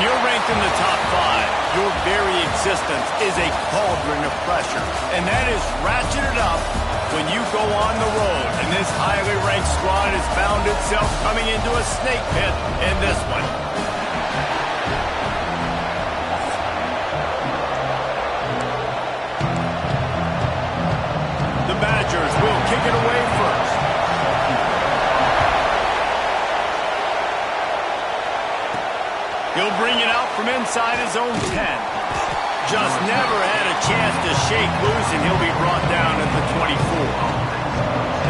you're ranked in the top 5, your very existence is a cauldron of pressure. And that is ratcheted up when you go on the road. And this highly ranked squad has found itself coming into a snake pit in this one. The Badgers will kick it away first. He'll bring it out from inside his own 10. Just never had a chance to shake loose, and he'll be brought down at the 24.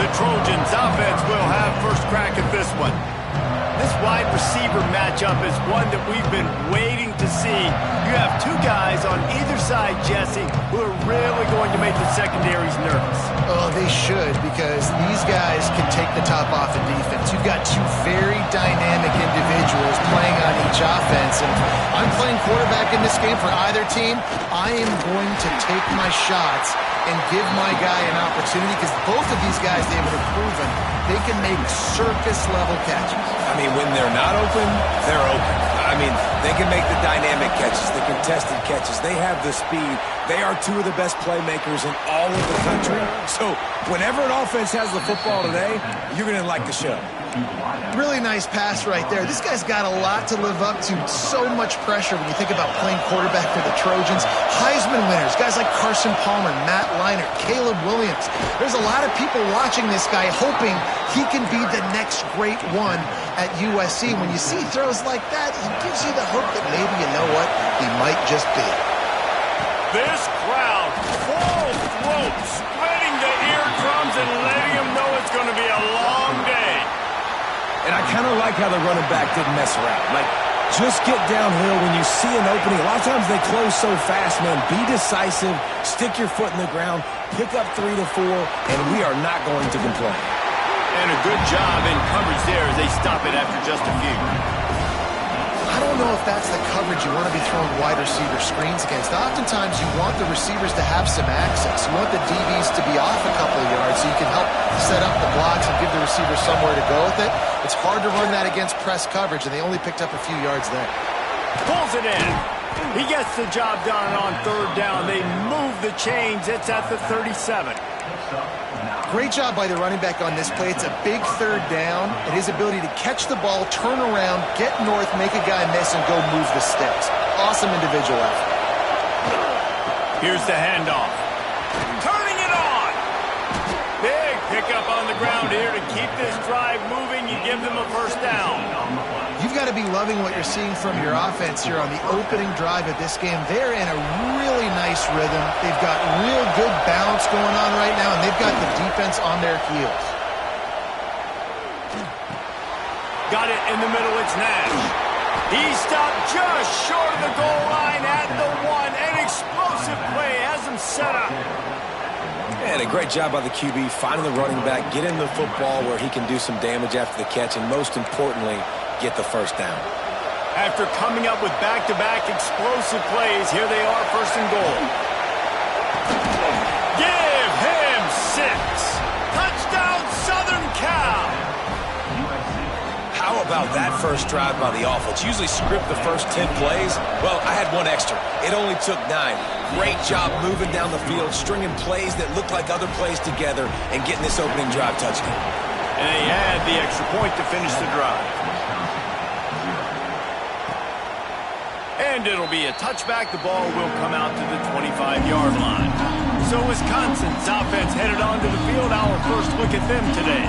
The Trojans offense will have first crack at this one. This wide receiver matchup is one that we've been waiting to see. You have two guys on either side, Jesse, who are really going to make the secondaries nervous. Oh, they should, because these guys can take the top off of defense. You've got two very dynamic individuals playing on each offense, and I'm playing quarterback in this game for either team. I am going to take my shots and give my guy an opportunity, because both of these guys, David, have proven they can make circus-level catches. I mean, when they're not open, they're open. I mean, they can make the dynamic catches, the contested catches. They have the speed. They are two of the best playmakers in all of the country. So whenever an offense has the football today, you're going to like the show. Really nice pass right there. This guy's got a lot to live up to. So much pressure when you think about playing quarterback for the Trojans. Heisman winners, guys like Carson Palmer, Matt Leinart, Caleb Williams. There's a lot of people watching this guy hoping he can be the next great one at USC. When you see throws like that, it gives you the hope that maybe, you know what, he might just be. This crowd, full throat, spreading the eardrums and letting them know it's going to be a long day. And I kind of like how the running back didn't mess around. Like, just get downhill when you see an opening. A lot of times they close so fast, man. Be decisive, stick your foot in the ground, pick up 3 to 4, and we are not going to complain. And a good job in coverage there as they stop it after just a few. I don't know if that's the coverage you want to be throwing wide receiver screens against. Oftentimes you want the receivers to have some access. You want the DBs to be off a couple of yards so you can help set up the blocks and give the receiver somewhere to go with it. It's hard to run that against press coverage, and they only picked up a few yards there. Pulls it in. He gets the job done on third down. They move the chains. It's at the 37. Great job by the running back on this play. It's a big third down, and his ability to catch the ball, turn around, get north, make a guy miss, and go move the sticks. Awesome individual effort. Here's the handoff. Turning it on. Big pickup on the ground here to keep this drive moving. You give them a first down. You've got to be loving what you're seeing from your offense here on the opening drive of this game. They're in a really nice rhythm. They've got real good balance going on right now, and they've got the defense on their heels. Got it in the middle. It's Nash. He stopped just short of the goal line at the 1. An explosive play has him set up. And a great job by the QB, finding the running back, getting the football where he can do some damage after the catch, and most importantly, get the first down. After coming up with back-to-back explosive plays, here they are, first and goal. Give him 6. Touchdown, Southern Cal. How about that first drive by the offense? Usually script the first 10 plays. Well, I had one extra. It only took 9. Great job moving down the field, stringing plays that look like other plays together, and getting this opening drive touchdown. And they had the extra point to finish the drive. And it'll be a touchback. The ball will come out to the 25-yard line. So Wisconsin's offense headed onto the field. Our first look at them today.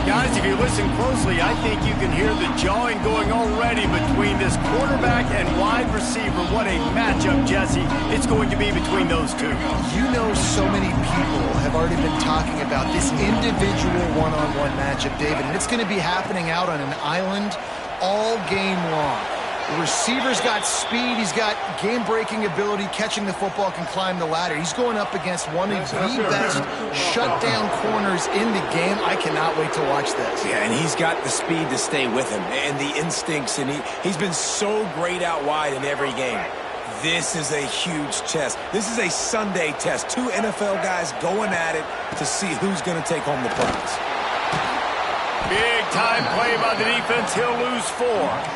Guys, if you listen closely, I think you can hear the jawing going already between this quarterback and wide receiver. What a matchup, Jesse, it's going to be between those two. You know, so many people have already been talking about this individual one-on-one matchup, David, and it's going to be happening out on an island all game long. The receiver's got speed, he's got game-breaking ability, catching the football, can climb the ladder. He's going up against one of the best shutdown corners in the game. I cannot wait to watch this. Yeah, and he's got the speed to stay with him, and the instincts, and he's been so great out wide in every game. This is a huge test. This is a Sunday test. 2 NFL guys going at it to see who's going to take home the prize. Big time play by the defense. He'll lose 4.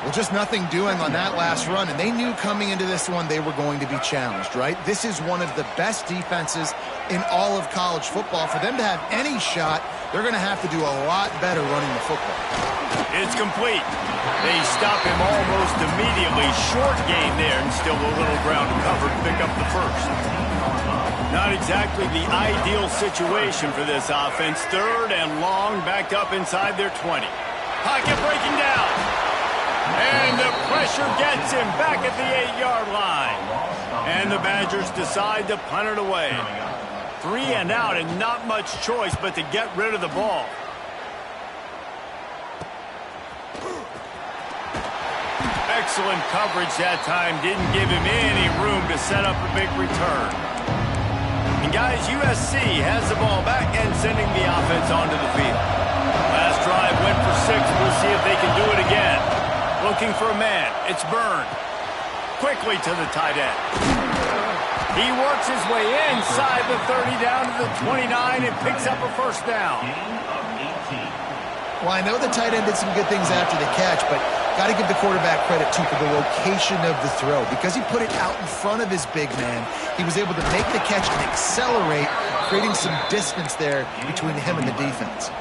Well, just nothing doing on that last run, and they knew coming into this one they were going to be challenged, right? This is one of the best defenses in all of college football. For them to have any shot, they're going to have to do a lot better running the football. It's complete. They stop him almost immediately. Short gain there, and still a little ground to cover to pick up the first. Not exactly the ideal situation for this offense. 3rd and long, backed up inside their 20. Pocket breaking down. And the pressure gets him back at the 8-yard line. And the Badgers decide to punt it away. 3 and out, and not much choice but to get rid of the ball. Excellent coverage that time. Didn't give him any room to set up a big return. And guys, USC has the ball back and sending the offense onto the field. Last drive went for 6. We'll see if they can do it again. Looking for a man. It's Byrne. Quickly to the tight end. He works his way inside the 30 down to the 29 and picks up a first down. Well, I know the tight end did some good things after the catch, but got to give the quarterback credit, too, for the location of the throw. Because he put it out in front of his big man, he was able to make the catch and accelerate, creating some distance there between him and the defense.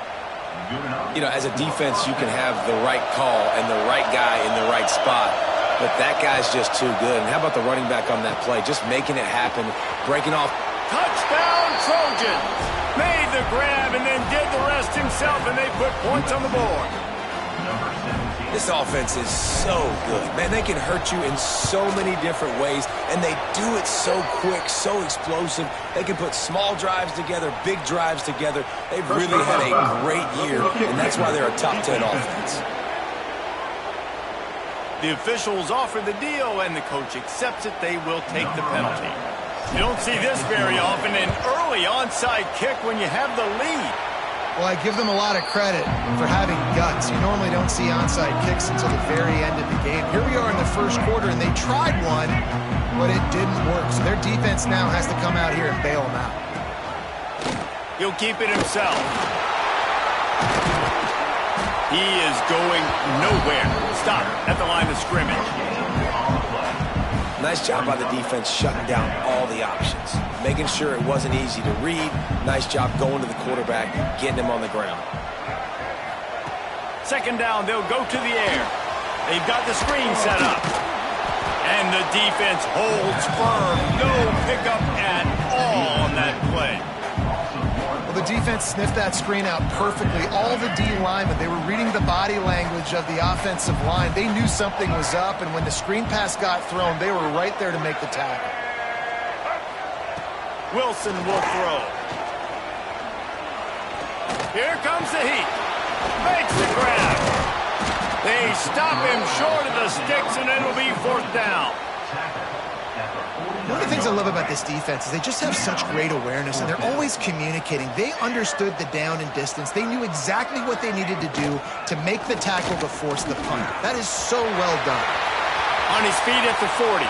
You know, as a defense, you can have the right call and the right guy in the right spot, but that guy's just too good. And how about the running back on that play? Just making it happen, breaking off. Touchdown, Trojans! Made the grab and then did the rest himself, and they put points on the board. This offense is so good. Man, they can hurt you in so many different ways, and they do it so quick, so explosive. They can put small drives together, big drives together. They've really had a great year, and that's why they're a top 10 offense. The officials offer the deal, and the coach accepts it. They will take the penalty. You don't see this very often, an early onside kick when you have the lead. Well, I give them a lot of credit for having guts. You normally don't see onside kicks until the very end of the game. Here we are in the first quarter, and they tried one, but it didn't work. So their defense now has to come out here and bail them out. He'll keep it himself. He is going nowhere. Stop at the line of scrimmage. Nice job by the defense shutting down all the options, making sure it wasn't easy to read. Nice job going to the quarterback, getting him on the ground. 2nd down, they'll go to the air. They've got the screen set up. And the defense holds firm. No pickup at all on that play. Well, the defense sniffed that screen out perfectly. All the D linemen, they were reading the body language of the offensive line. They knew something was up, and when the screen pass got thrown, they were right there to make the tackle. Wilson will throw. Here comes the heat. Makes the grab. They stop him short of the sticks, and it'll be 4th down. One of the things I love about this defense is they just have such great awareness, and they're always communicating. They understood the down and distance. They knew exactly what they needed to do to make the tackle to force the punt. That is so well done. On his feet at the 40.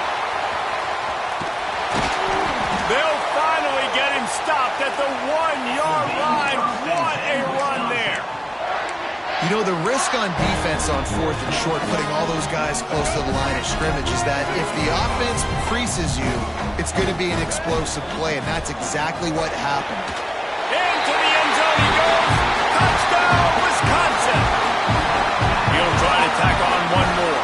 They'll finally get him stopped at the 1-yard line. What a run there. You know, the risk on defense on 4th and short, putting all those guys close to the line of scrimmage, is that if the offense creases you, it's going to be an explosive play, and that's exactly what happened. Into the end zone he goes. Touchdown, Wisconsin. He'll try to tack on one more.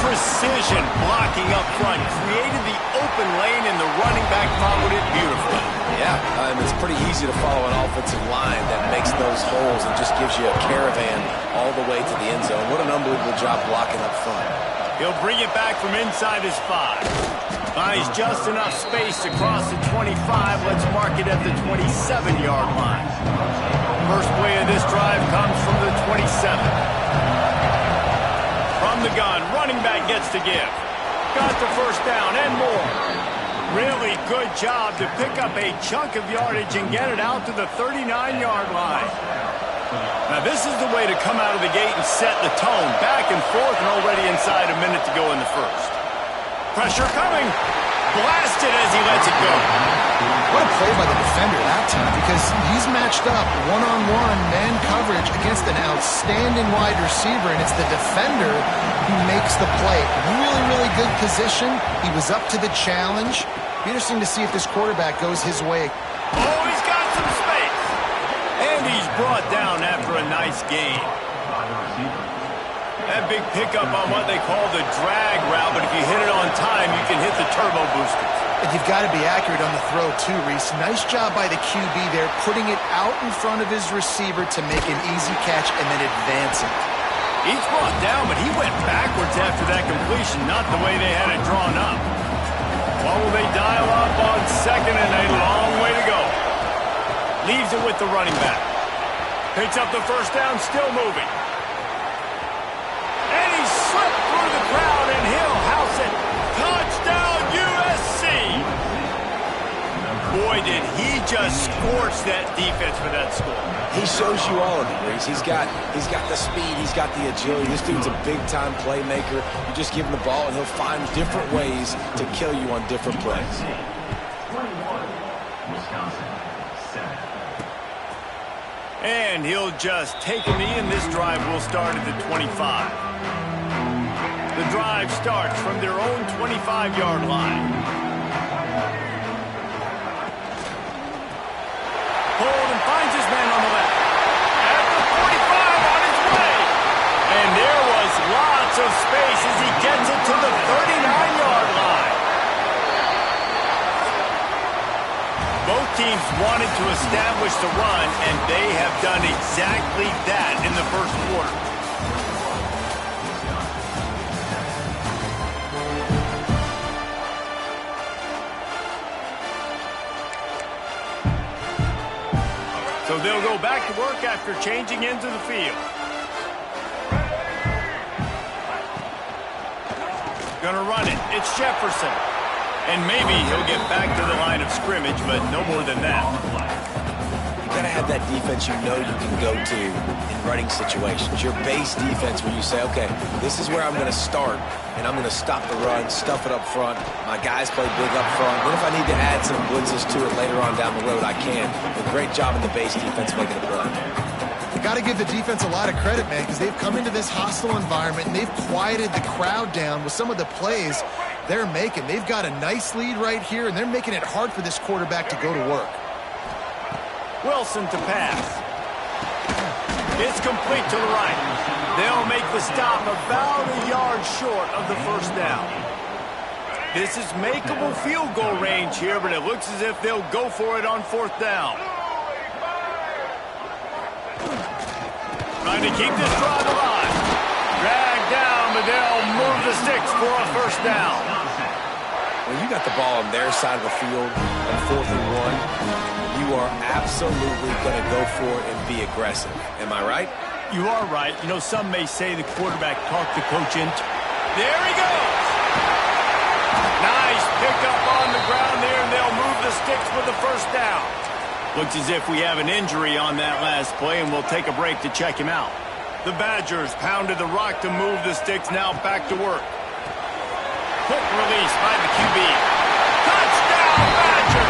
Precision blocking up front created the open lane, and the running back followed it beautifully. Yeah, and it's pretty easy to follow an offensive line that makes those holes and just gives you a caravan all the way to the end zone. What an unbelievable job blocking up front. He'll bring it back from inside his 5. Finds just enough space to cross the 25. Let's mark it at the 27-yard line. First play of this drive comes from the 27. From the gun, running back gets to give. Got the first down and more. Really good job to pick up a chunk of yardage and get it out to the 39-yard line. Now, this is the way to come out of the gate and set the tone. Back and forth and already inside a minute to go in the first. Pressure coming. Blasted as he lets it go. What a play by the defender that time, because he's matched up one-on-one man coverage against against an outstanding wide receiver, and it's the defender who makes the play. Really, really good position. He was up to the challenge. Be interesting to see if this quarterback goes his way. Oh, he's got some space. And he's brought down after a nice gain. That big pickup on what they call the drag route, but if you hit it on time, you can hit the turbo boosters. And you've got to be accurate on the throw, too, Reese. Nice job by the QB there, putting it out in front of his receiver to make an easy catch and then advance it. He's brought down, but he went backwards after that completion, not the way they had it drawn up. What will they dial up on second and a long way to go? Leaves it with the running back. Picks up the first down, still moving. And he slipped through the crowd, and he'll house it. Touchdown, USC! Boy, did he just scorch that defense for that score. He shows you all of it, Reese. He's got the speed, he's got the agility. This dude's a big-time playmaker. You just give him the ball, and he'll find different ways to kill you on different plays. 21, Wisconsin S16. And he'll just take a knee, and this drive will start at the 25. The drive starts from their own 25-yard line. Hold and finds his man on the left. At the 45 on his way. And there was lots of space as he gets it to the 39-yard line. Both teams wanted to establish the run, and they have done exactly that in the first quarter. So they'll go back to work after changing into the field. Gonna run it. It's Jefferson. And maybe he'll get back to the line of scrimmage, but no more than that. You gotta have that defense you know you can go to in running situations. Your base defense where you say, okay, this is where I'm gonna start, and I'm gonna stop the run, stuff it up front. My guys play big up front. Then if I need to add some blitzes to it later on down the road, I can. A great job in the base defense making a play. You got to give the defense a lot of credit, man, because they've come into this hostile environment and they've quieted the crowd down with some of the plays they're making. They've got a nice lead right here, and they're making it hard for this quarterback to go to work. Wilson to pass. It's complete to the right. They'll make the stop about a yard short of the first down. This is makeable field goal range here, but it looks as if they'll go for it on fourth down. Trying to keep this drive alive. Dragged down, but they'll move the sticks for a first down. When you got the ball on their side of the field on 4th and 1, you are absolutely going to go for it and be aggressive. Am I right? You are right. You know, some may say the quarterback talked the coach into. There he goes. Nice pickup on the ground there, and they'll move the sticks for the first down. Looks as if we have an injury on that last play, and we'll take a break to check him out. The Badgers pounded the rock to move the sticks, now back to work. Quick release by the QB. Touchdown, Badger!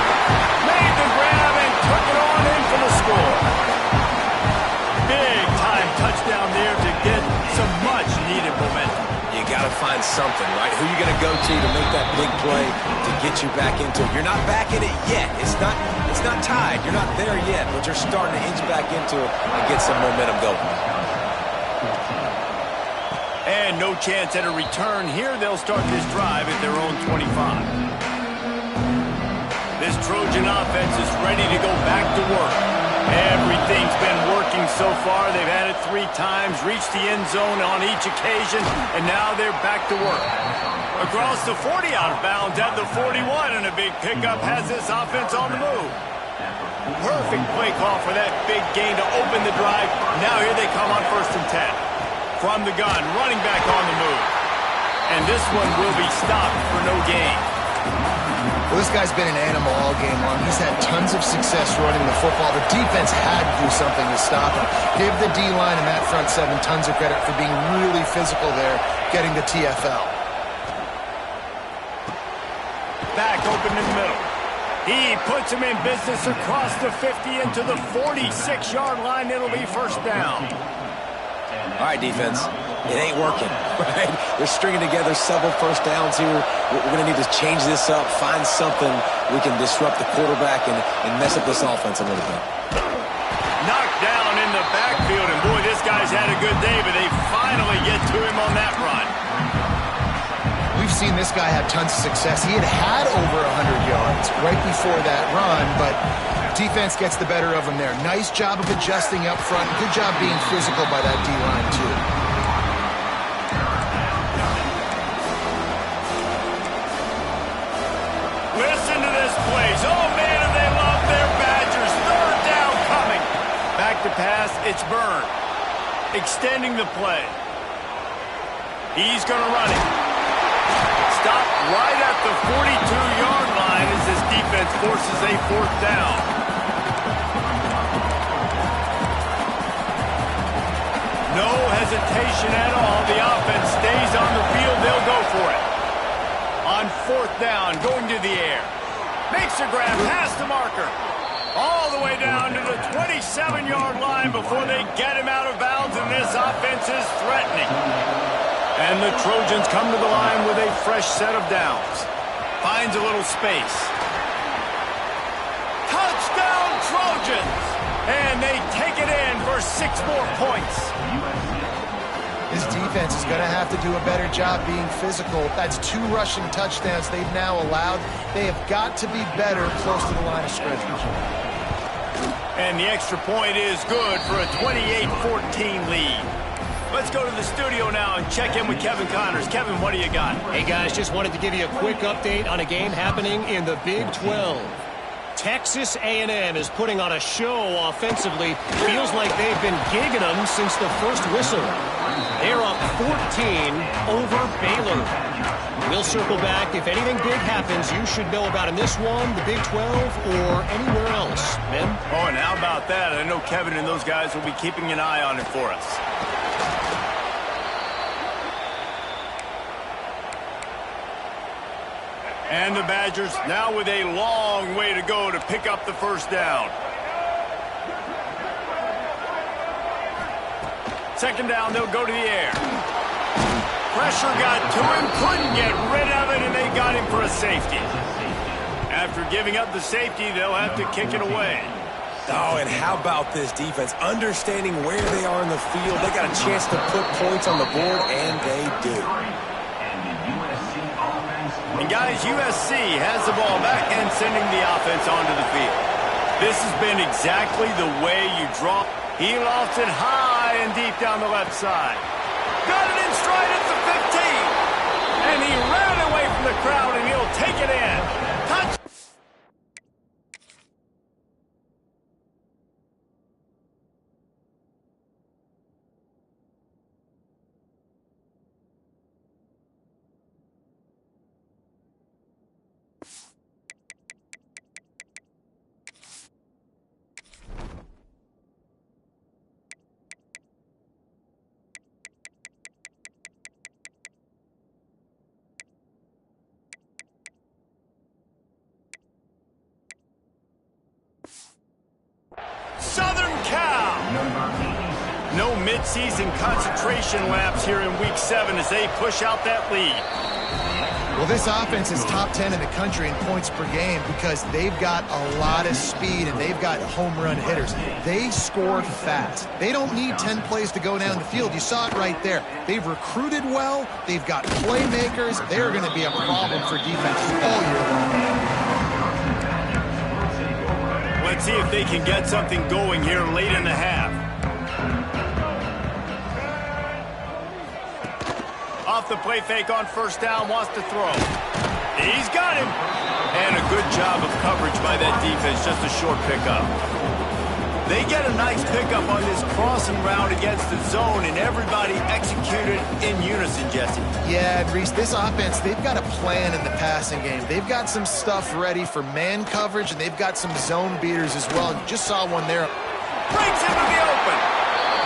Made the grab and took it on in for the score. Big time touchdown there to get some much-needed momentum. You got to find something, right? Who are you going to go to make that big play to get you back into it? You're not back in it yet. It's not tied. You're not there yet, but you're starting to inch back into it and get some momentum going. And no chance at a return here. They'll start this drive at their own 25. This Trojan offense is ready to go back to work. Everything's been working so far. They've had it 3 times, reached the end zone on each occasion, and now they're back to work. Across the 40 out of bounds at the 41, and a big pickup has this offense on the move. Perfect play call for that big gain to open the drive. Now here they come on 1st and 10. From the gun, running back on the move. And this one will be stopped for no gain. Well, this guy's been an animal all game long. He's had tons of success running the football. The defense had to do something to stop him. Give the D-line and that front 7 tons of credit for being really physical there, getting the TFL. Back open in the middle. He puts him in business across the 50 into the 46-yard line. It'll be first down. All right, defense. It ain't working, right? They're stringing together several first downs here. We're going to need to change this up, find something we can disrupt the quarterback and mess up this offense a little bit. Knocked down in the backfield, and boy, this guy's had a good day, but they finally get to him on that run. We've seen this guy have tons of success. He had over 100 yards right before that run, but defense gets the better of him there. Nice job of adjusting up front. Good job being physical by that D-line, too. Listen to this place. Oh, man, and they love their Badgers. Third down coming. Back to pass. It's Byrne. Extending the play. He's going to run it. Stopped right at the 42-yard line as his defense forces a fourth down. No hesitation at all. The offense stays on the field. They'll go for it. On fourth down, going to the air. Makes a grab past the marker. All the way down to the 27-yard line before they get him out of bounds, and this offense is threatening. And the Trojans come to the line with a fresh set of downs. Finds a little space. Touchdown, Trojans! And they take it in for 6 more points. This defense is going to have to do a better job being physical. That's 2 rushing touchdowns they've now allowed. They have got to be better close to the line of scrimmage. And the extra point is good for a 28-14 lead. Let's go to the studio now and check in with Kevin Connors. Kevin, what do you got? Hey, guys, just wanted to give you a quick update on a game happening in the Big 12. Texas A&M is putting on a show offensively. Feels like they've been gigging them since the first whistle. They're up 14 over Baylor. We'll circle back. If anything big happens, you should know about in this one, the Big 12, or anywhere else. Men? Oh, and how about that? I know Kevin and those guys will be keeping an eye on it for us. And the Badgers now with a long way to go to pick up the first down. Second down, they'll go to the air. Pressure got to him, couldn't get rid of it, and they got him for a safety. After giving up the safety, they'll have to kick it away. Oh, and how about this defense? Understanding where they are in the field. They got a chance to put points on the board, and they do. And guys, USC has the ball back and sending the offense onto the field. This has been exactly the way you draw. He lofts it high and deep down the left side. Got it in stride at the 15. And he ran away from the crowd, and he'll take it in. Touch. Southern Cal. No midseason concentration laps here in Week 7 as they push out that lead. Well, this offense is top 10 in the country in points per game because they've got a lot of speed and they've got home run hitters. They score fast. They don't need 10 plays to go down the field. You saw it right there. They've recruited well. They've got playmakers. They're going to be a problem for defenses all year long. Let's see if they can get something going here late in the half. Off the play fake on first down, wants to throw. He's got him. And a good job of coverage by that defense, just a short pickup. They get a nice pickup on this crossing route against the zone, and everybody executed in unison, Jesse. Yeah, and Reese, this offense, they've got a plan in the passing game. They've got some stuff ready for man coverage, and they've got some zone beaters as well. You just saw one there. Breaks into the open.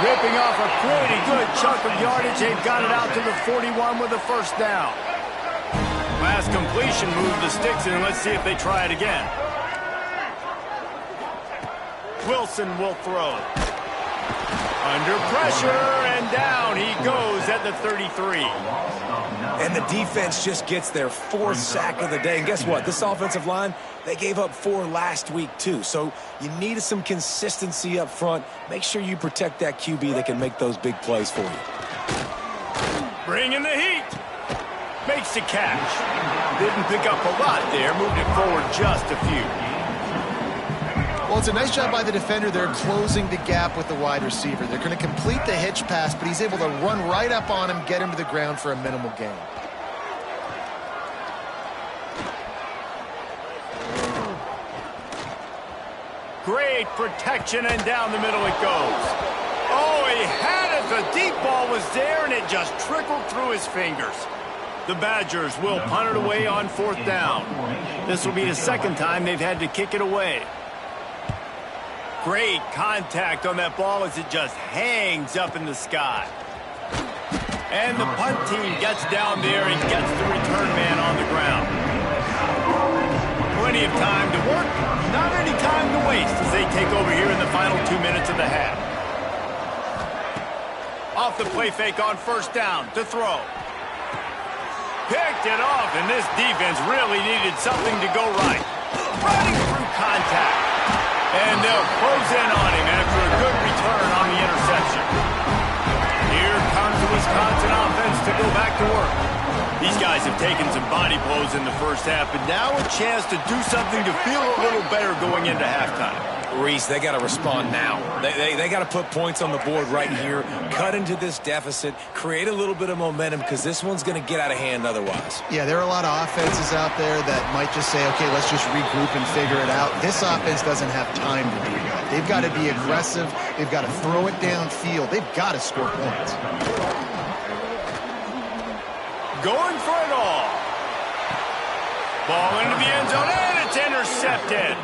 Ripping off a pretty good chunk of yardage. They've got it out to the 41 with a first down. Last completion moved the sticks in, and let's see if they try it again. Wilson will throw. Under pressure, and down he goes at the 33. And the defense just gets their 4th sack of the day. And guess what? This offensive line, they gave up 4 last week too. So you need some consistency up front. Make sure you protect that QB that can make those big plays for you. Bringing the heat. Makes the catch. Didn't pick up a lot there. Moved it forward just a few. Well, it's a nice job by the defender. They're closing the gap with the wide receiver. They're going to complete the hitch pass, but he's able to run right up on him, get him to the ground for a minimal gain. Great protection, and down the middle it goes. Oh, he had it. The deep ball was there, and it just trickled through his fingers. The Badgers will punt it away on 4th down. This will be the 2nd time they've had to kick it away. Great contact on that ball as it just hangs up in the sky. And the punt team gets down there and gets the return man on the ground. Plenty of time to work, not any time to waste as they take over here in the final 2 minutes of the half. Off the play fake on 1st down to throw. Picked it off, and this defense really needed something to go right. Running through contact. And they'll close in on him after a good return on the interception. Here comes the Wisconsin offense to go back to work. These guys have taken some body blows in the first half, but now a chance to do something to feel a little better going into halftime. Reese, they got to respond now. They got to put points on the board right here, cut into this deficit, create a little bit of momentum because this one's going to get out of hand otherwise. Yeah, there are a lot of offenses out there that might just say, okay, let's just regroup and figure it out. This offense doesn't have time to do that. They've got to be aggressive. They've got to throw it downfield. They've got to score points. Going for it all. Ball into the end zone, and it's intercepted.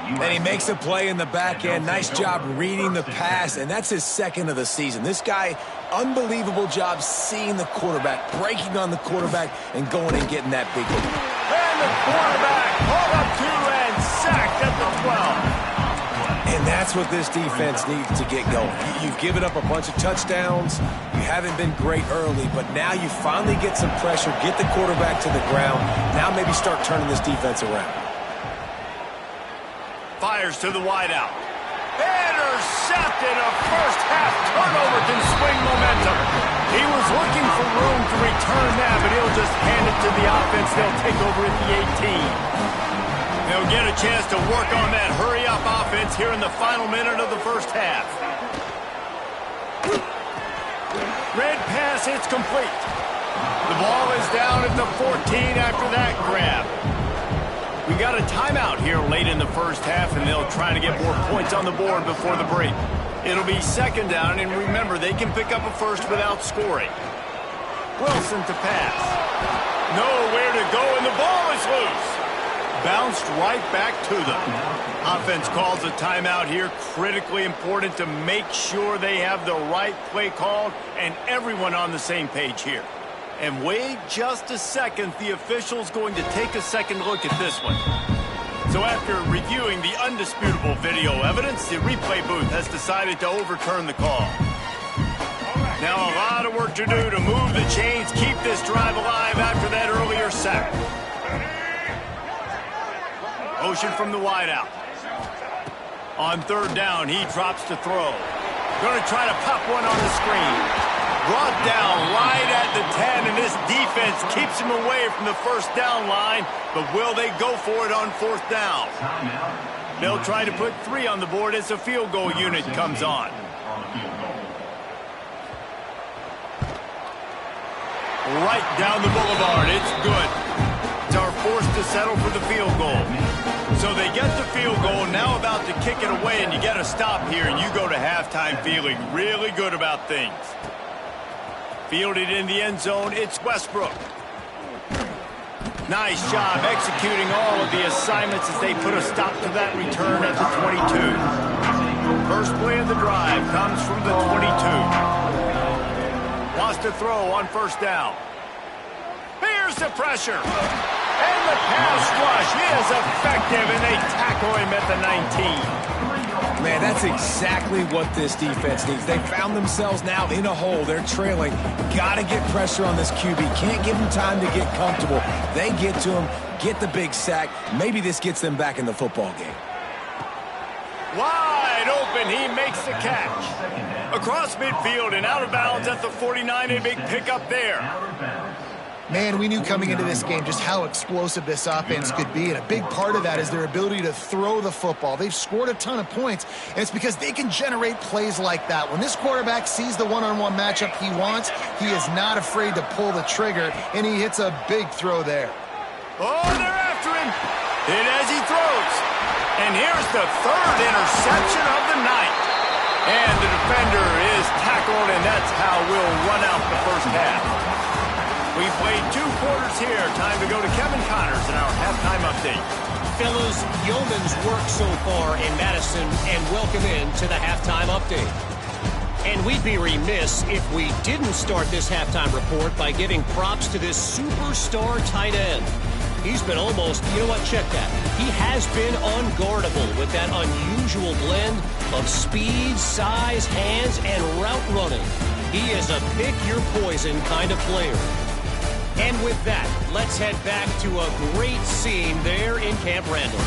And he makes a play in the back end. Nice job reading the pass, and that's his 2nd of the season. This guy, unbelievable job seeing the quarterback, breaking on the quarterback, and going and getting that big one. And the quarterback pulled up 2 and sacked at the 12. And that's what this defense needs to get going. You've given up a bunch of touchdowns. You haven't been great early, but now you finally get some pressure, get the quarterback to the ground. Now maybe start turning this defense around. Fires to the wideout. Intercepted. A first half turnover can swing momentum. He was looking for room to return that, but he'll just hand it to the offense. They'll take over at the 18. They'll get a chance to work on that hurry-up offense here in the final minute of the first half. Red pass hits complete. The ball is down at the 14 after that grab. We got a timeout here late in the first half, and they'll try to get more points on the board before the break. It'll be 2nd down, and remember, they can pick up a first without scoring. Wilson to pass. Nowhere to go, and the ball is loose. Bounced right back to them. Offense calls a timeout here. Critically important to make sure they have the right play called and everyone on the same page here. And wait just a second, the official's going to take a second look at this one. So after reviewing the undisputable video evidence, the replay booth has decided to overturn the call. Now a lot of work to do to move the chains, keep this drive alive after that earlier sack. Motion from the wideout. On 3rd down, he drops to throw. Going to try to pop one on the screen. Brought down right at the 10, and this defense keeps him away from the 1st down line, but will they go for it on 4th down? They'll try to put 3 on the board as the field goal unit comes on. Right down the boulevard, it's good. Are forced to settle for the field goal. So they get the field goal, now about to kick it away, and you get a stop here, and you go to halftime feeling really good about things. Fielded in the end zone, it's Westbrook. Nice job executing all of the assignments as they put a stop to that return at the 22. First play of the drive comes from the 22. Wants to throw on 1st down. Here's the pressure. And the pass rush is effective, and they tackle him at the 19. Man, And that's exactly what this defense needs. They found themselves now in a hole. They're trailing. Got to get pressure on this QB. Can't give him time to get comfortable. They get to him, get the big sack. Maybe this gets them back in the football game. Wide open, he makes the catch. Across midfield and out of bounds at the 49, a big pickup there. Man, we knew coming into this game just how explosive this offense could be, and a big part of that is their ability to throw the football. They've scored a ton of points, and it's because they can generate plays like that. When this quarterback sees the one-on-one matchup he wants, he is not afraid to pull the trigger, and he hits a big throw there. Oh, they're after him. Hit as he throws. And here's the third interception of the night. And the defender is tackled, and that's how we'll run out the first half. We played 2 quarters here. Time to go to Kevin Connors in our halftime update. Fellas, yeoman's work so far in Madison, and welcome in to the halftime update. And we'd be remiss if we didn't start this halftime report by giving props to this superstar tight end. He's been almost, you know what, check that. He has been unguardable with that unusual blend of speed, size, hands, and route running. He is a pick-your-poison kind of player. And with that, let's head back to a great scene there in Camp Randall.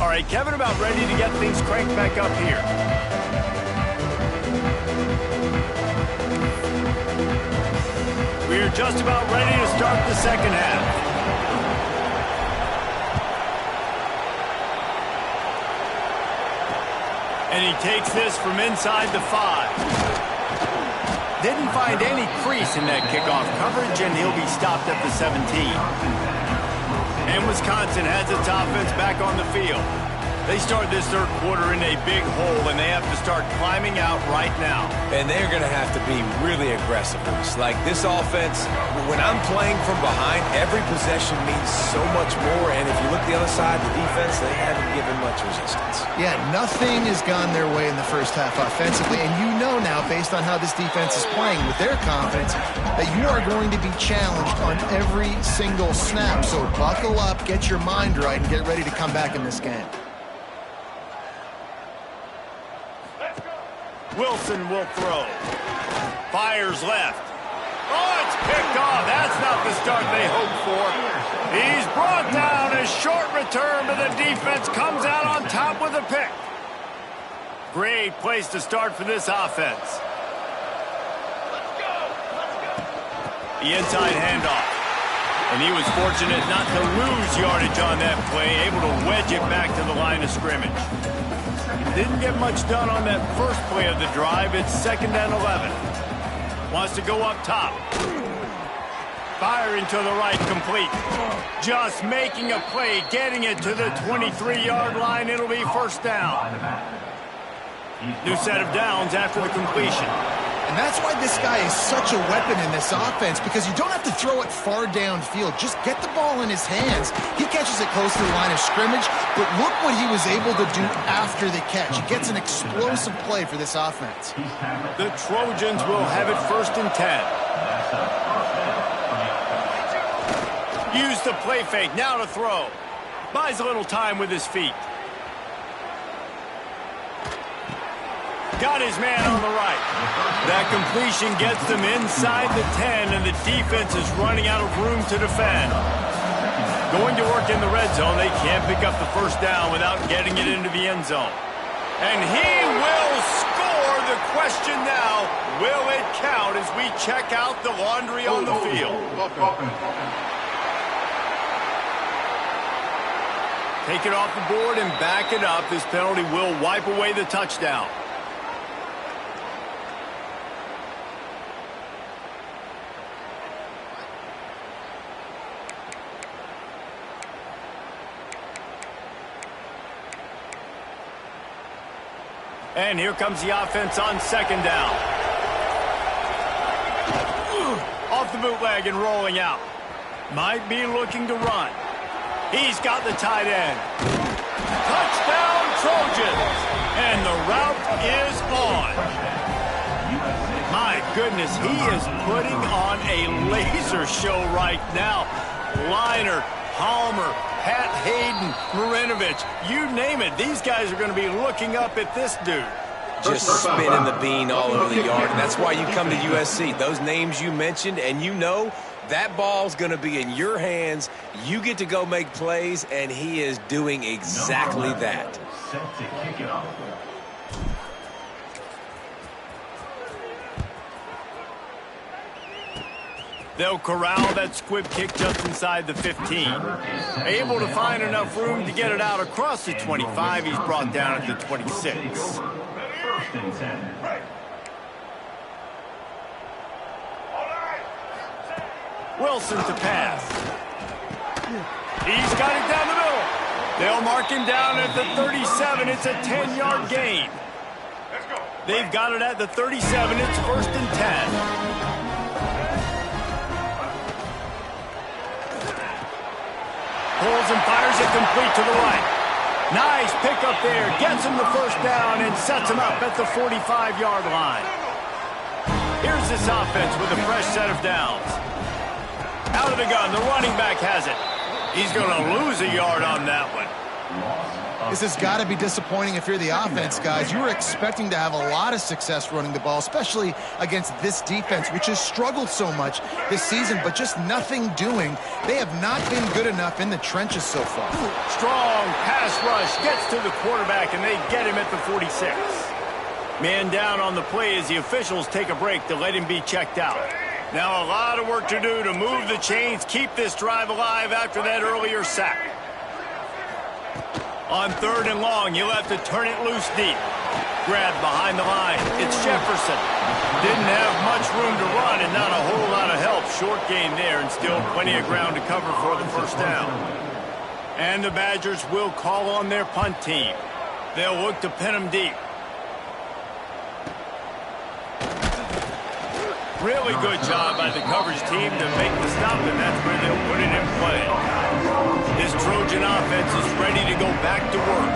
All right, Kevin, about ready to get things cranked back up here. We're just about ready to start the second half. And he takes this from inside the 5. Didn't find any crease in that kickoff coverage, and he'll be stopped at the 17. And Wisconsin has its offense back on the field. They start this third quarter in a big hole, and they have to start climbing out right now. And they're going to have to be really aggressive. Like this offense, when I'm playing from behind, every possession means so much more. And if you look the other side, the defense, they haven't given much resistance. Yeah, nothing has gone their way in the first half offensively. And you know now, based on how this defense is playing with their confidence, that you are going to be challenged on every single snap. So buckle up, get your mind right, and get ready to come back in this game. Wilson will throw. Fires left. Oh, it's picked off. That's not the start they hoped for. He's brought down. A short return, but the defense comes out on top with a pick. Great place to start for this offense. The inside handoff. And he was fortunate not to lose yardage on that play, able to wedge it back to the line of scrimmage. Didn't get much done on that first play of the drive. It's 2nd and 11. Wants to go up top. Firing to the right, complete. Just making a play, getting it to the 23-yard line. It'll be first down. New set of downs after the completion. And that's why this guy is such a weapon in this offense, because you don't have to throw it far downfield. Just get the ball in his hands. He catches it close to the line of scrimmage, but look what he was able to do after the catch. He gets an explosive play for this offense. The Trojans will have it 1st and 10. Use the play fake, now to throw. Buys a little time with his feet. Got his man on the right. That completion gets them inside the 10, and the defense is running out of room to defend. Going to work in the red zone. They can't pick up the first down without getting it into the end zone. And he will score. The question now, will it count as we check out the laundry on the field? Take it off the board and back it up. This penalty will wipe away the touchdown. And here comes the offense on 2nd down. Off the bootleg and rolling out. Might be looking to run. He's got the tight end. Touchdown, Trojans. And the route is on. My goodness, he is putting on a laser show right now. Liner, Palmer, Pat Hayden, Marinovich, you name it. These guys are going to be looking up at this dude. Just spinning the bean all over the yard, and that's why you come to USC. Those names you mentioned, and you know that ball's going to be in your hands. You get to go make plays, and he is doing exactly that. Set to kick it off. They'll corral that squib kick just inside the 15. Able to find enough room to get it out across the 25. He's brought down at the 26. First and 10. Wilson to pass. He's got it down the middle. They'll mark him down at the 37. It's a 10-yard gain. They've got it at the 37. It's first and 10. Pulls and fires it complete to the right. Nice pickup there. Gets him the first down and sets him up at the 45-yard line. Here's this offense with a fresh set of downs. Out of the gun, the running back has it. He's going to lose a yard on that one. This has got to be disappointing if you're the offense, guys. You were expecting to have a lot of success running the ball, especially against this defense, which has struggled so much this season, but just nothing doing. They have not been good enough in the trenches so far. Strong pass rush gets to the quarterback, and they get him at the 46. Man down on the play as the officials take a break to let him be checked out. Now a lot of work to do to move the chains, keep this drive alive after that earlier sack. On third and long, you'll have to turn it loose deep. Grab behind the line. It's Jefferson. Didn't have much room to run and not a whole lot of help. Short gain there and still plenty of ground to cover for the first down. And the Badgers will call on their punt team. They'll look to pin them deep. Really good job by the coverage team to make the stop, and that's where they'll put it in play. This Trojan offense is ready to go back to work.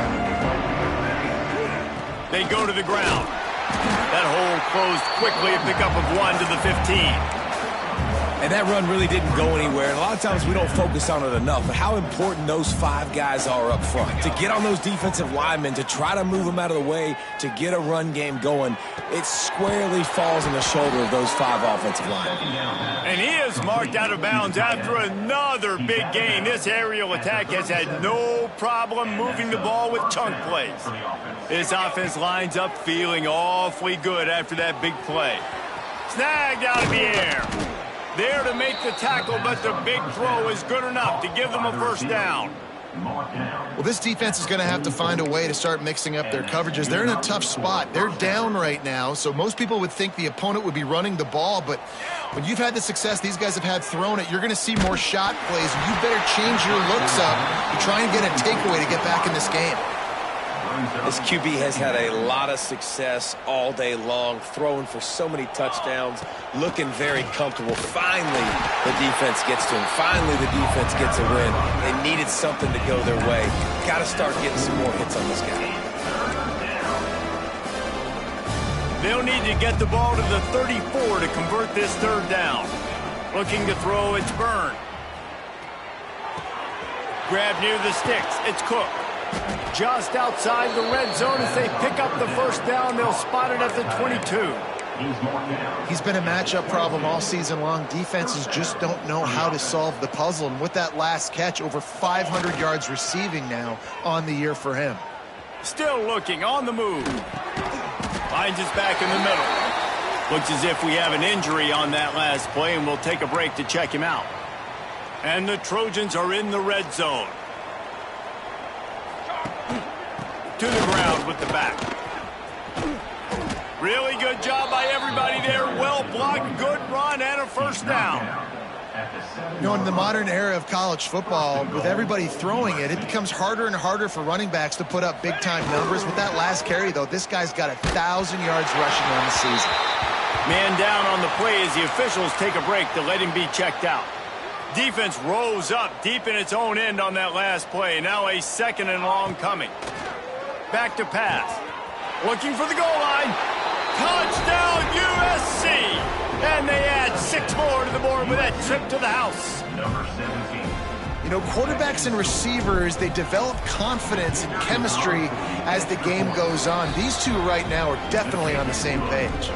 They go to the ground. That hole closed quickly, a pickup of 1 to the 15. And that run really didn't go anywhere. And a lot of times we don't focus on it enough, but how important those 5 guys are up front. To get on those defensive linemen, to try to move them out of the way, to get a run game going, it squarely falls on the shoulder of those 5 offensive linemen. And he is marked out of bounds after another big gain. This aerial attack has had no problem moving the ball with chunk plays. This offense lines up feeling awfully good after that big play. Snagged out of the air. There to make the tackle, but the big throw is good enough to give them a first down. Well, this defense is going to have to find a way to start mixing up their coverages. They're in a tough spot. They're down right now, so most people would think the opponent would be running the ball, but when you've had the success these guys have had throwing it, you're going to see more shot plays, and you better change your looks up to try and get a takeaway to get back in this game. This QB has had a lot of success all day long, throwing for so many touchdowns, looking very comfortable. Finally, the defense gets to him. Finally, the defense gets a win. They needed something to go their way. Got to start getting some more hits on this guy. They'll need to get the ball to the 34 to convert this third down. Looking to throw, it's Byrne. Grab near the sticks, it's Cook. Just outside the red zone as they pick up the first down. They'll spot it at the 22. He's been a matchup problem all season long. Defenses just don't know how to solve the puzzle. And with that last catch, over 500 yards receiving now on the year for him. Still looking on the move. Finds his back in the middle. Looks as if we have an injury on that last play, and we'll take a break to check him out. And the Trojans are in the red zone. To the ground with the back. Really good job by everybody there. Well blocked, good run, and a first down. You know, in the modern era of college football, with everybody throwing it, it becomes harder and harder for running backs to put up big-time numbers. With that last carry, though, this guy's got 1,000 yards rushing on the season. Man down on the play as the officials take a break to let him be checked out. Defense rose up deep in its own end on that last play. Now a second and long coming. Back to pass. Looking for the goal line. Touchdown, USC! And they add 6 more to the board with that trip to the house. Number 17. You know, quarterbacks and receivers, they develop confidence and chemistry as the game goes on. These two right now are definitely on the same page.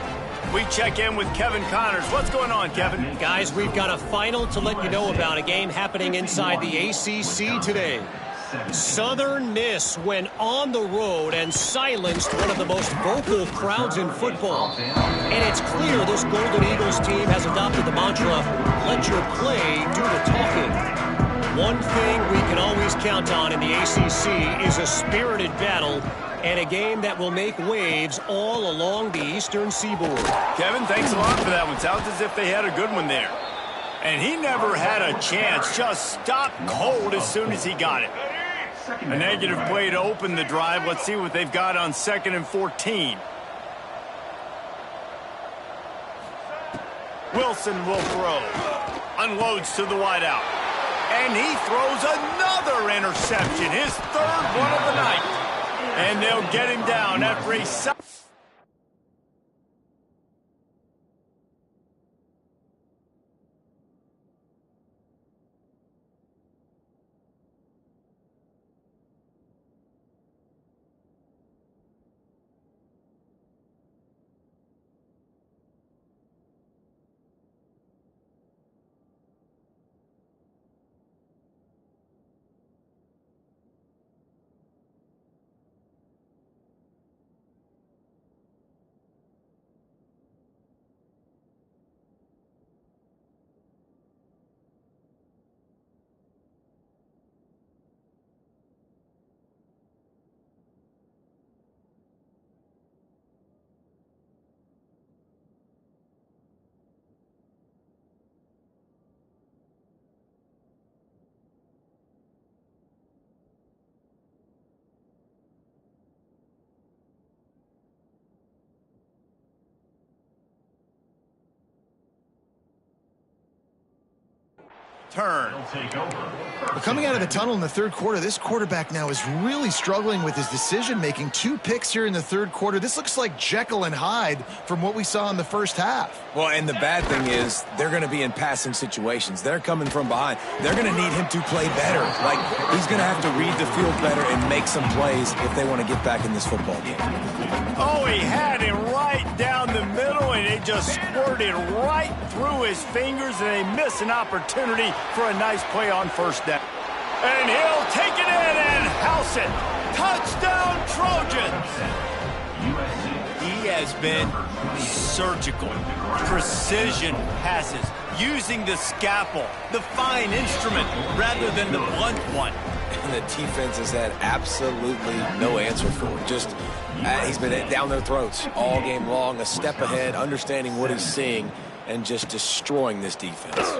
We check in with Kevin Connors. What's going on, Kevin? Guys, we've got a final to let you know about, a game happening inside the ACC today. Southern Miss went on the road and silenced one of the most vocal crowds in football. And it's clear this Golden Eagles team has adopted the mantra, let your play do the talking. One thing we can always count on in the ACC is a spirited battle and a game that will make waves all along the Eastern Seaboard. Kevin, thanks a lot for that one. Sounds as if they had a good one there. And he never had a chance, just stopped cold as soon as he got it. A negative play to open the drive. Let's see what they've got on 2nd and 14. Wilson will throw. Unloads to the wideout. And he throws another interception, his 3rd one of the night. And they'll get him down after a... Turn. But coming out of the tunnel in the 3rd quarter, this quarterback now is really struggling with his decision-making. 2 picks here in the 3rd quarter. This looks like Jekyll and Hyde from what we saw in the first half. Well, and the bad thing is they're going to be in passing situations. They're coming from behind. They're going to need him to play better. Like, he's going to have to read the field better and make some plays if they want to get back in this football game. Oh, he had him right down the middle, and it just squirted right through his fingers, and they miss an opportunity for a nice play on 1st down. And he'll take it in and house it. Touchdown, Trojans! He has been surgical. Precision passes, using the scalpel, the fine instrument, rather than the blunt one. And the defense has had absolutely no answer for it. Just, he's been down their throats all game long, a step ahead, understanding what he's seeing, and just destroying this defense.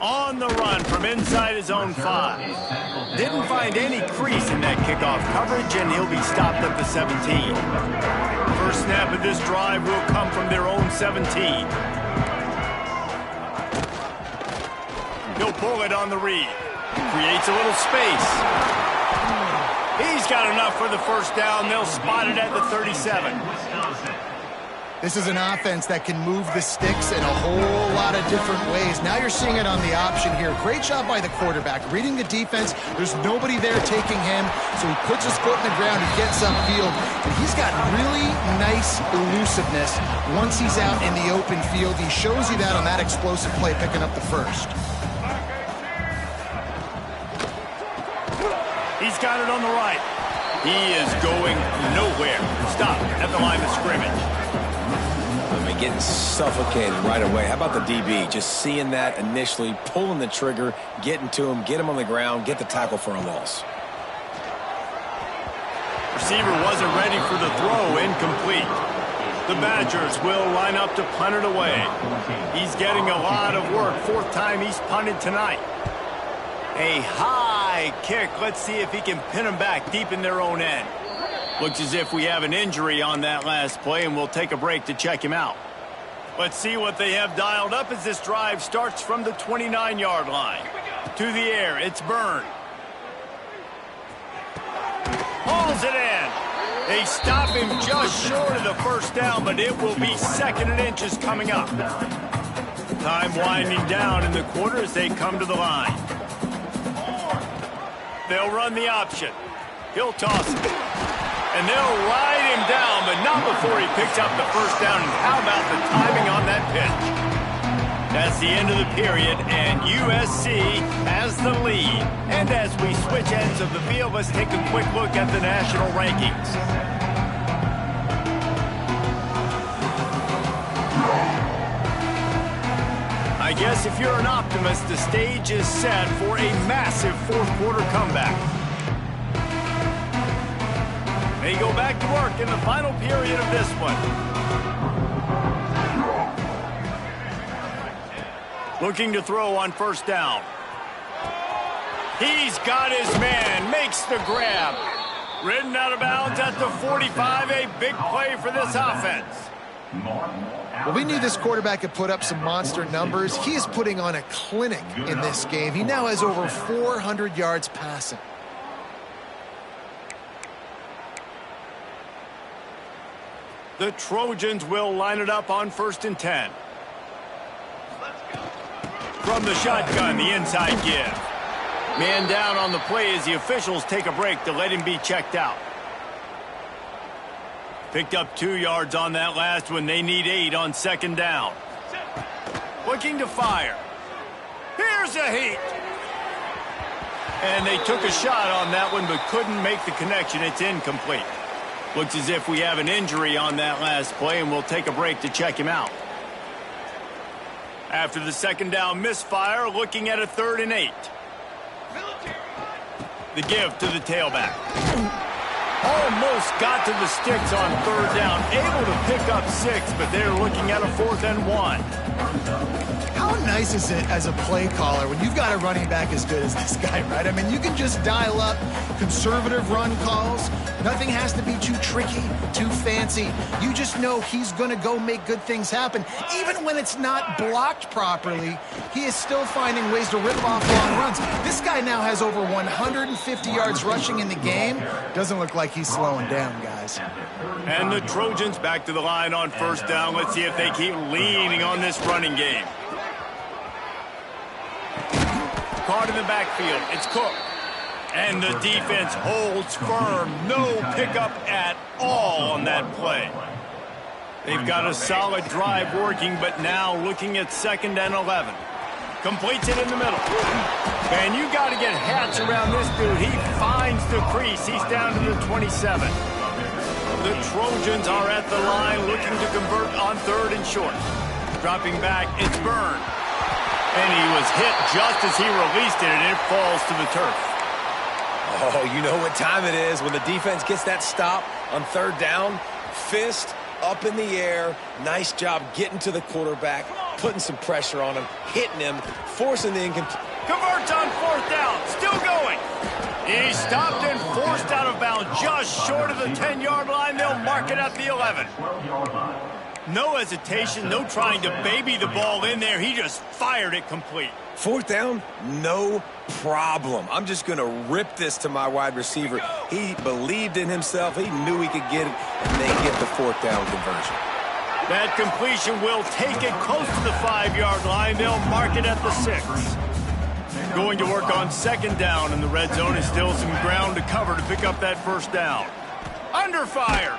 On the run from inside his own 5. Didn't find any crease in that kickoff coverage, and he'll be stopped at the 17. First snap of this drive will come from their own 17. He'll pull it on the read. Creates a little space. He's got enough for the 1st down. They'll spot it at the 37. This is an offense that can move the sticks in a whole lot of different ways. Now you're seeing it on the option here. Great job by the quarterback. Reading the defense, there's nobody there taking him, so he puts his foot in the ground, he gets upfield, and he's got really nice elusiveness once he's out in the open field. He shows you that on that explosive play, picking up the 1st. He's got it on the right. He is going nowhere. Stop at the line of scrimmage. Getting suffocated right away. How about the DB? Just seeing that initially, pulling the trigger, getting to him, get him on the ground, get the tackle for a loss. Receiver wasn't ready for the throw, incomplete. The Badgers will line up to punt it away. He's getting a lot of work. 4th time he's punted tonight. A high kick. Let's see if he can pin them back deep in their own end. Looks as if we have an injury on that last play, and we'll take a break to check him out. Let's see what they have dialed up as this drive starts from the 29-yard line. To the air, it's Byrne. Hauls it in. They stop him just short of the 1st down, but it will be 2nd and inches coming up. Time winding down in the quarter as they come to the line. They'll run the option. He'll toss it. And they'll ride him down, but not before he picks up the first down. And how about the timing on that pitch? That's the end of the period, and USC has the lead. And as we switch ends of the field, let's take a quick look at the national rankings. I guess if you're an optimist, the stage is set for a massive fourth-quarter comeback. They go back to work in the final period of this one. Looking to throw on first down. He's got his man, makes the grab. Ridden out of bounds at the 45, a big play for this offense. Well, we knew this quarterback could put up some monster numbers. He is putting on a clinic in this game. He now has over 400 yards passing. The Trojans will line it up on 1st and 10. From the shotgun, the inside give. Man down on the play as the officials take a break to let him be checked out. Picked up 2 yards on that last one. They need 8 on 2nd down. Looking to fire. Here's a heat. And they took a shot on that one but couldn't make the connection. It's incomplete. Looks as if we have an injury on that last play, and we'll take a break to check him out. After the 2nd down misfire, looking at a 3rd and 8. The give to the tailback. Almost got to the sticks on 3rd down. Able to pick up 6, but they're looking at a 4th and 1. How nice is it as a play caller when you've got a running back as good as this guy, right? I mean, you can just dial up conservative run calls. Nothing has to be too tricky, too fancy. You just know he's going to go make good things happen. Even when it's not blocked properly, he is still finding ways to rip off long runs. This guy now has over 150 yards rushing in the game. Doesn't look like he's slowing down, guys. And the Trojans back to the line on 1st down. Let's see if they keep leaning on this running game. Caught in the backfield. It's Cook. And the defense holds firm. No pickup at all on that play. They've got a solid drive working, but now looking at 2nd and 11. Completes it in the middle. And you got to get hats around this dude. He finds the crease. He's down to the 27. The Trojans are at the line looking to convert on 3rd and short. Dropping back, it's Byrne. And he was hit just as he released it, and it falls to the turf. Oh, you know what time it is when the defense gets that stop on 3rd down. Fist up in the air. Nice job getting to the quarterback, putting some pressure on him, hitting him, forcing the incomplete. Converts on 4th down, still going. He stopped and forced out of bounds just short of the 10-yard line. They'll mark it at the 11. No hesitation, no trying to baby the ball in there. He just fired it complete. 4th down, no problem. I'm just going to rip this to my wide receiver. He believed in himself. He knew he could get it, and they get the 4th down conversion. That completion will take it close to the 5-yard line. They'll mark it at the 6. Going to work on 2nd down, and the red zone is still some ground to cover to pick up that 1st down. Under fire.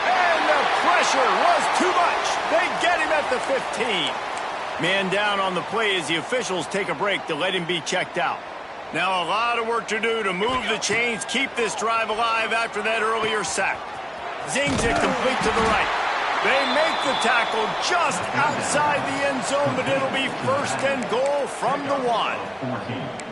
And the pressure was too much. They get him at the 15. Man down on the play as the officials take a break to let him be checked out. Now a lot of work to do to move the chains, keep this drive alive after that earlier sack. Zings it complete to the right. They make the tackle just outside the end zone, but it'll be 1st and goal from the 1.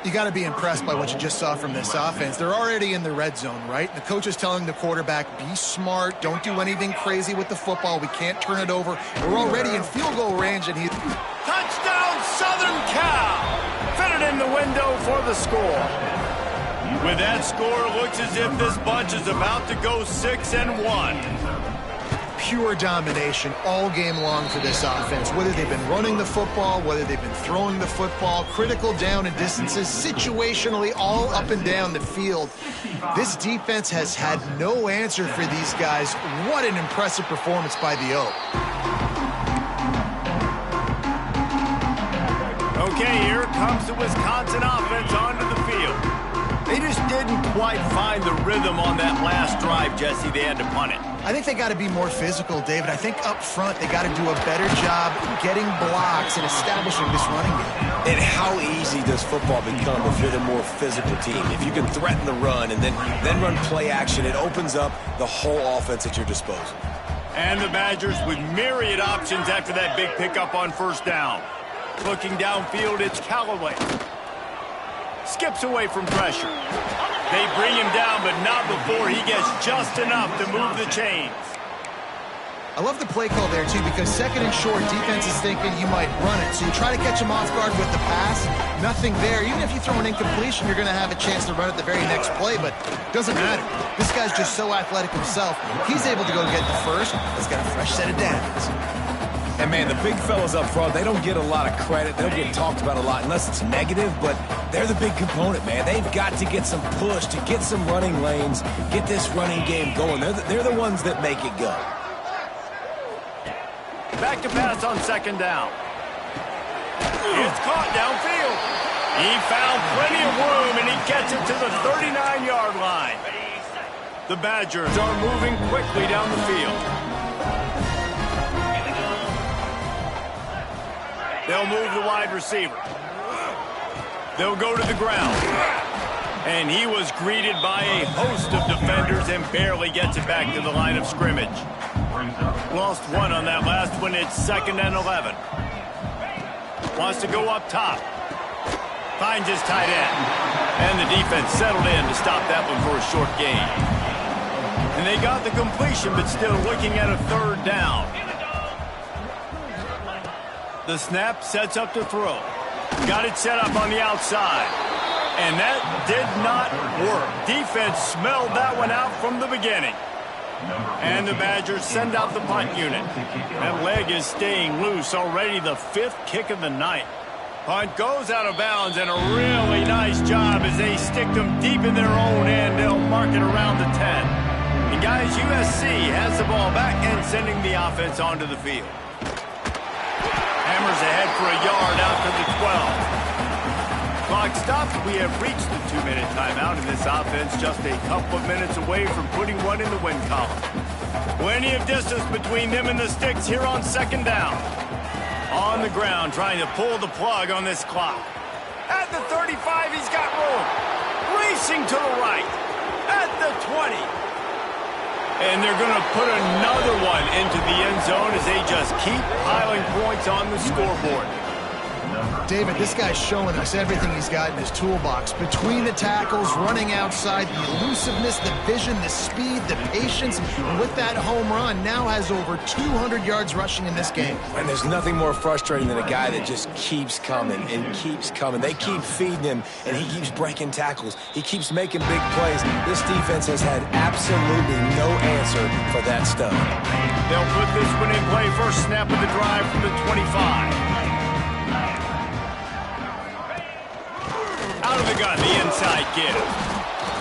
You got to be impressed by what you just saw from this offense. They're already in the red zone, right? The coach is telling the quarterback, be smart, don't do anything crazy with the football. We can't turn it over. We're already in field goal range, and he... Touchdown, Southern Cal! Fitted in the window for the score. With that score, it looks as if this bunch is about to go 6-1. Pure domination all game long for this offense. Whether they've been running the football, whether they've been throwing the football, critical down and distances, situationally all up and down the field. This defense has had no answer for these guys. What an impressive performance by the Oak. Okay, here comes the Wisconsin offense onto the field. They just didn't quite find the rhythm on that last drive, Jesse. They had to punt it. I think they got to be more physical, David. I think up front they got to do a better job getting blocks and establishing this running game. And how easy does football become if you're the more physical team? If you can threaten the run and then run play action, it opens up the whole offense at your disposal. And the Badgers with myriad options after that big pickup on first down. Looking downfield, it's Callaway. Skips away from pressure. They bring him down, but not before he gets just enough to move the chains. I love the play call there, too, because second and short, defense is thinking you might run it. So you try to catch him off guard with the pass. Nothing there. Even if you throw an incompletion, you're going to have a chance to run it the very next play, but it doesn't matter. This guy's just so athletic himself. He's able to go get the first. He's got a fresh set of downs. And, man, the big fellas up front, they don't get a lot of credit. They don't get talked about a lot unless it's negative, but they're the big component, man. They've got to get some push, to get some running lanes, get this running game going. They're the ones that make it go. Back to pass on second down. It's caught downfield. He found plenty of room, and he gets it to the 39-yard line. The Badgers are moving quickly down the field. They'll move the wide receiver. They'll go to the ground. And he was greeted by a host of defenders and barely gets it back to the line of scrimmage. Lost one on that last one. It's 2nd and 11. Wants to go up top. Finds his tight end. And the defense settled in to stop that one for a short gain. And they got the completion, but still looking at a third down. The snap sets up to throw. Got it set up on the outside. And that did not work. Defense smelled that one out from the beginning. And the Badgers send out the punt unit. That leg is staying loose. Already the 5th kick of the night. Punt goes out of bounds, and a really nice job as they stick them deep in their own end. They'll mark it around the 10. And guys, USC has the ball back and sending the offense onto the field. Hammers ahead for a yard out to the 12. Clock stopped. We have reached the 2-minute timeout, and this offense just a couple of minutes away from putting one in the win column. Plenty of distance between them and the sticks here on second down. On the ground, trying to pull the plug on this clock. At the 35, he's got room. Racing to the right. At the 20. And they're going to put another one into the end zone as they just keep piling points on the scoreboard. David, this guy's showing us everything he's got in his toolbox. Between the tackles, running outside, the elusiveness, the vision, the speed, the patience. And with that home run, now has over 200 yards rushing in this game. And there's nothing more frustrating than a guy that just keeps coming and keeps coming. They keep feeding him, and he keeps breaking tackles. He keeps making big plays. This defense has had absolutely no answer for that stuff. They'll put this one in play. First snap of the drive from the 25. Out of the gun, the inside give.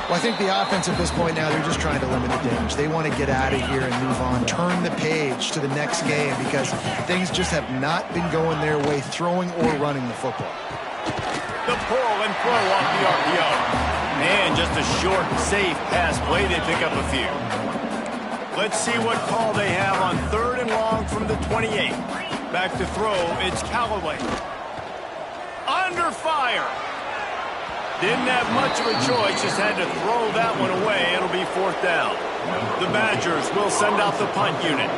Well, I think the offense at this point now, they're just trying to limit the damage. They want to get out of here and move on, turn the page to the next game because things just have not been going their way, throwing or running the football. The pull and throw off the RPO. And just a short, safe pass play. They pick up a few. Let's see what call they have on 3rd and long from the 28. Back to throw, it's Callaway. Under fire. Didn't have much of a choice, just had to throw that one away. It'll be 4th down. The Badgers will send out the punt unit.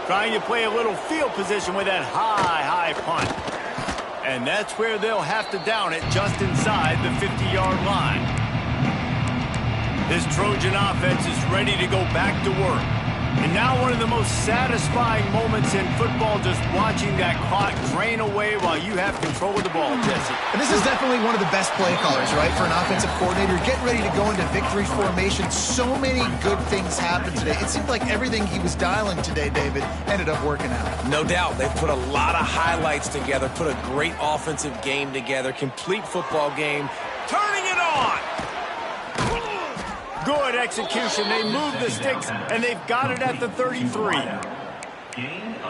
Trying to play a little field position with that high punt. And that's where they'll have to down it, just inside the 50-yard line. This Trojan offense is ready to go back to work. And now one of the most satisfying moments in football, just watching that clock drain away while you have control of the ball, Jesse. And this is definitely one of the best play callers, right, for an offensive coordinator. Getting ready to go into victory formation. So many good things happened today. It seemed like everything he was dialing today, David, ended up working out. No doubt. They've put a lot of highlights together, put a great offensive game together, complete football game. Turning it on! Good execution. They move the sticks, and they've got it at the 33.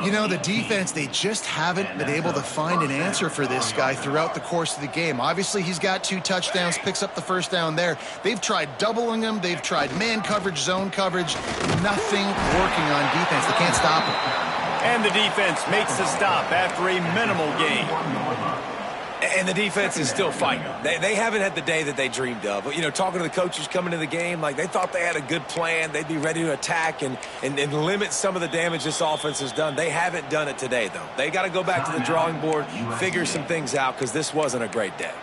You know, the defense, they just haven't been able to find an answer for this guy throughout the course of the game. Obviously, he's got 2 touchdowns, picks up the first down there. They've tried doubling him. They've tried man coverage, zone coverage. Nothing working on defense. They can't stop him. And the defense makes the stop after a minimal gain. And the defense is still fighting. They haven't had the day that they dreamed of. You know, talking to the coaches coming into the game, like they thought they had a good plan. They'd be ready to attack and limit some of the damage this offense has done. They haven't done it today, though. They got to go back to the drawing board, figure some things out, because this wasn't a great day.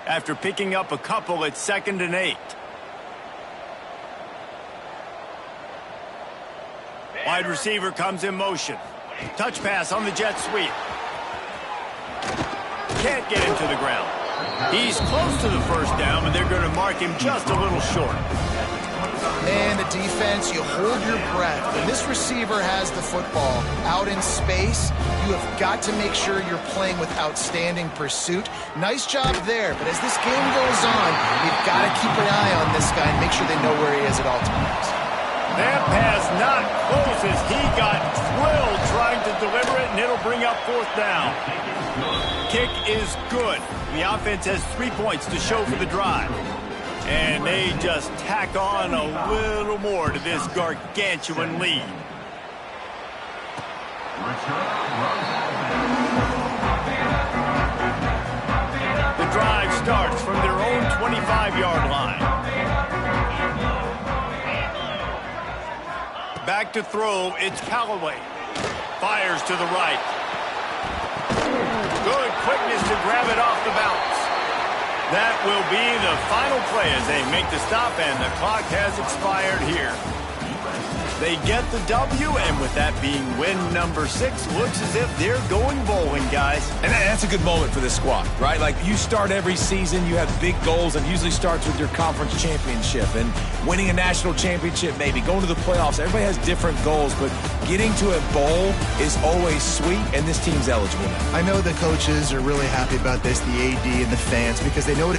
After picking up a couple, it's 2nd and 8. Wide receiver comes in motion. Touch pass on the jet sweep. Can't get him to the ground. He's close to the first down, but they're going to mark him just a little short. Man, the defense, you hold your breath. When this receiver has the football out in space, you have got to make sure you're playing with outstanding pursuit. Nice job there, but as this game goes on, you've got to keep an eye on this guy and make sure they know where he is at all times. That pass not close as he got thrilled trying to deliver it, and it'll bring up 4th down. Kick is good. The offense has 3 points to show for the drive. And they just tack on a little more to this gargantuan lead. The drive starts from their own 25-yard line. Back to throw, it's Callaway. Fires to the right. Good quickness to grab it off the bounce. That will be the final play as they make the stop, and the clock has expired here. They get the W, and with that being win number 6, looks as if they're going bowling, guys. And that's a good moment for this squad, right? Like, you start every season, you have big goals, and usually starts with your conference championship and winning a national championship, maybe going to the playoffs. Everybody has different goals, but getting to a bowl is always sweet, and this team's eligible now. I know the coaches are really happy about this, the AD and the fans, because they know